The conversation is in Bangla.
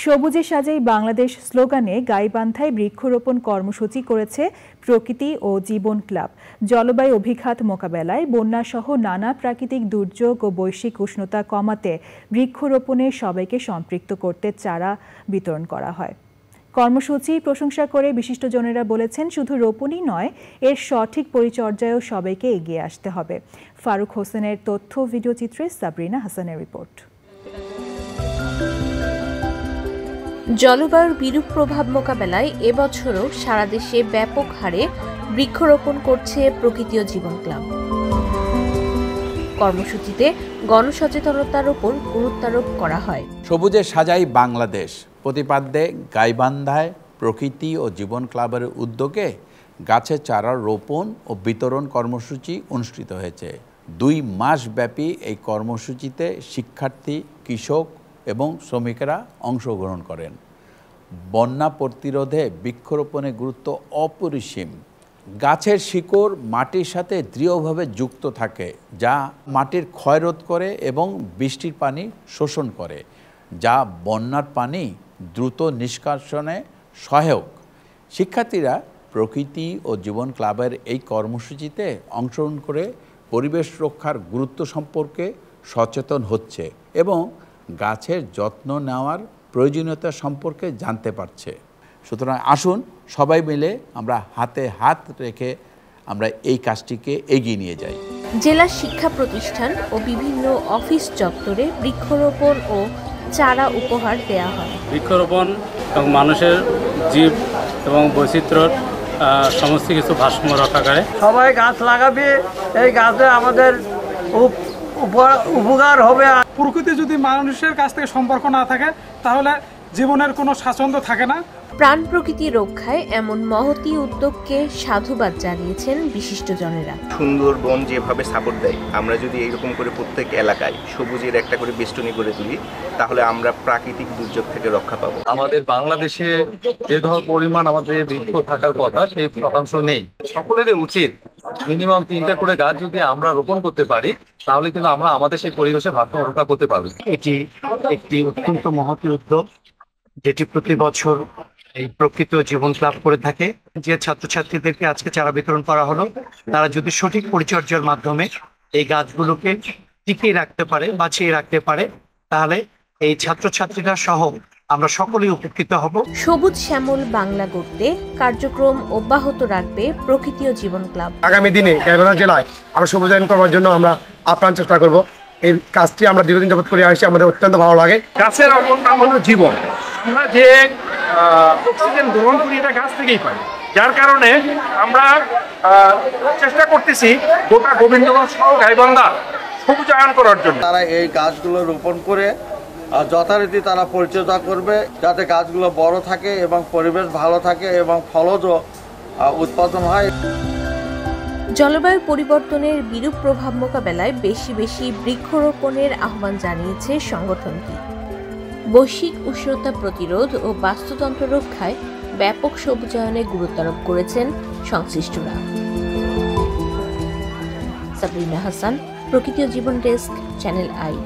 সবুজে সাজাই বাংলাদেশ স্লোগানে গাইবান্ধায় বৃক্ষরোপণ কর্মসূচি করেছে প্রকৃতি ও জীবন ক্লাব। জলবায়ু অভিঘাত মোকাবেলায় বন্যাসহ নানা প্রাকৃতিক দুর্যোগ ও বৈশ্বিক উষ্ণতা কমাতে বৃক্ষরোপণে সবাইকে সম্পৃক্ত করতে চারা বিতরণ করা হয়। কর্মসূচি প্রশংসা করে বিশিষ্টজনেরা বলেছেন, শুধু রোপণই নয়, এর সঠিক পরিচর্যায়ও সবাইকে এগিয়ে আসতে হবে। ফারুক হোসেনের তথ্য ভিডিও চিত্রে সাবরিনা হাসানের রিপোর্ট। জলবায়ুর বিরূপ প্রভাব মোকাবেলায় এবছরও সারা দেশে ব্যাপক হারে বৃক্ষরোপণ করছে প্রকৃতি ও জীবন ক্লাব। কর্মসূচিতে গণসচেতনতার উপর গুরুত্বারোপ করা হয়। সবুজে সাজাই বাংলাদেশ প্রতিপাদ্যে গাইবান্ধায় প্রকৃতি ও জীবন ক্লাবের উদ্যোগে গাছের চারা রোপণ ও বিতরণ কর্মসূচি অনুষ্ঠিত হয়েছে। 2 মাস ব্যাপী এই কর্মসূচিতে শিক্ষার্থী, কৃষক এবং শ্রমিকেরা অংশগ্রহণ করেন। বন্যা প্রতিরোধে বৃক্ষরোপণের গুরুত্ব অপরিসীম। গাছের শিকড় মাটির সাথে দৃঢ়ভাবে যুক্ত থাকে, যা মাটির ক্ষয় রোধ করে এবং বৃষ্টির পানি শোষণ করে, যা বন্যার পানি দ্রুত নিষ্কাশনে সহায়ক। শিক্ষার্থীরা প্রকৃতি ও জীবন ক্লাবের এই কর্মসূচিতে অংশগ্রহণ করে পরিবেশ রক্ষার গুরুত্ব সম্পর্কে সচেতন হচ্ছে এবং গাছের যত্ন নেওয়ার প্রয়োজনীয়তা সম্পর্কে জানতে পারছে। সুতরাং আসুন সবাই মিলে আমরা হাতে হাত রেখে আমরা এই কাজটিকে এগিয়ে নিয়ে যাই। জেলা শিক্ষা প্রতিষ্ঠান ও বিভিন্ন অফিস চত্বরে বৃক্ষরোপণ ও চারা উপহার দেওয়া হয়। বৃক্ষরোপণ এবং মানুষের জীব এবং বৈচিত্র্যর সমস্ত কিছু ভারসাম্য রক্ষা করে। সবাই গাছ লাগাবে, এই গাছে আমাদের উপকার হবে। প্রকৃতি যদি মানুষের কাছ থেকে সম্পর্ক না থাকে, তাহলে জীবনের কোনো স্বাচ্ছন্দ্য থাকে না। প্রাণ প্রকৃতি রক্ষায় এমন মহতী উদ্যোগকে সাধুবাদ জানিয়েছেন বিশিষ্টজনেরা। সুন্দরবন যেভাবে সাপোর্ট দেয়, আমরা যদি এইরকম করে প্রত্যেক এলাকায় সবুজের একটা করে বেষ্টনী করে তুলি, তাহলে আমরা প্রাকৃতিক দুর্যোগ থেকে রক্ষা পাবো। আমাদের বাংলাদেশে যে ধরনের পরিমাণ আমাদের বৃক্ষ থাকার কথা, সেই শতাংশ নেই। সকলেরই উচিত মিনিমাম 3টা করে গাছ যদি আমরা রোপণ করতে পারি, তাহলে কিন্তু আমরা আমাদের সেই পরিবেশের ভারসাম্য রক্ষা করতে পারবো। এটি একটি অত্যন্ত মহৎ উদ্যোগ, যেটি প্রতি বছর এই প্রকৃতি ও জীবন ক্লাব করে থাকে। যে ছাত্রছাত্রীদেরকে আজকে চারা বিতরণ করা হলো, তারা যদি সঠিক পরিচর্যার মাধ্যমে এই গাছগুলোকে টিকিয়ে রাখতে পারে, বাঁচিয়ে রাখতে পারে, তাহলে এই ছাত্রছাত্রীরা সহ আমরা সকলেই উপকৃত হব। সবুজ শ্যামল বাংলা গড়তে কার্যক্রম অব্যাহত রাখবে প্রকৃতি ও জীবন ক্লাব। আগামী দিনে গাইবান্ধা জেলায় আমরা সবুজায়ন করার জন্য আমরা আপ্রাণ চেষ্টা করব। এই কাজটি আমরা দীর্ঘদিন যাবত করে আসছি, আমাদের অত্যন্ত ভালো লাগে। গাছের অপর নাম হলো জীবন। আমরা যে অক্সিজেন গ্রহণ করি, এটা গাছ থেকেই পাই, যার কারণে আমরা চেষ্টা করতেছি গোটা গোবিন্দগঞ্জ সহ গাইবান্ধা সবুজায়ন করার জন্য। তারা এই গাছগুলো রোপণ করে যথারীতি তারা পরিচর্যা করবে, যাতে গাছগুলো বড় থাকে এবং পরিবেশ ভালো থাকে এবং ফলজ উৎপাদন হয়। জলবায়ু পরিবর্তনের বিরূপ প্রভাব মোকাবেলায় বেশি বেশি বৃক্ষরোপণের আহ্বান জানিয়েছে সংগঠনটি। বৈশ্বিক উষ্ণতা প্রতিরোধ ও বাস্তুতন্ত্র রক্ষায় ব্যাপক সবুজায়নে গুরুত্বারোপ করেছেন সংশ্লিষ্টরা। সাবরিনা হাসান, প্রকৃতি ও জীবন ডেস্ক, চ্যানেল আই।